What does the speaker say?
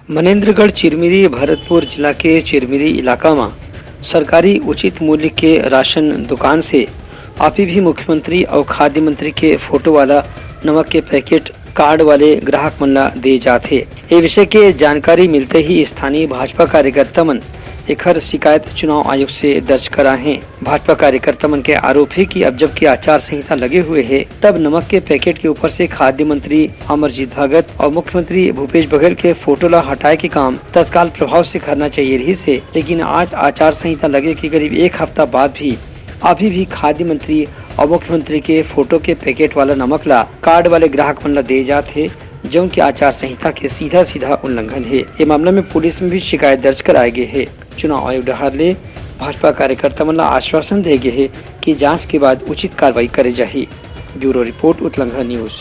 मनेन्द्रगढ़ चिरमिरी भरतपुर जिला के चिरमिरी इलाका में सरकारी उचित मूल्य के राशन दुकान से अभी भी मुख्यमंत्री और खाद्य मंत्री के फोटो वाला नमक के पैकेट कार्ड वाले ग्राहक मन ला दे जाते। ये विषय के जानकारी मिलते ही स्थानीय भाजपा कार्यकर्ता मन एकर शिकायत चुनाव आयोग से दर्ज करा है। भाजपा कार्यकर्ता मन के आरोप है कि अब जबकि आचार संहिता लगे हुए है तब नमक के पैकेट के ऊपर से खाद्य मंत्री अमरजीत भगत और मुख्यमंत्री भूपेश बघेल के फोटो ला हटाए के काम तत्काल प्रभाव से करना चाहिए रही से, लेकिन आज आचार संहिता लगे के करीब एक हफ्ता बाद भी अभी भी खाद्य मंत्री और मुख्यमंत्री के फोटो के पैकेट वाला नमक ला कार्ड वाले ग्राहक मन ला दे जाते, जो की आचार संहिता के सीधा उल्लंघन है। ये मामला में पुलिस में भी शिकायत दर्ज कराए गए है। चुनाव आयोग डहर ले भाजपा कार्यकर्ता मन ला आश्वासन दे गए है कि जांच के बाद उचित कार्रवाई करे जाही। ब्यूरो रिपोर्ट उत्लंघन न्यूज।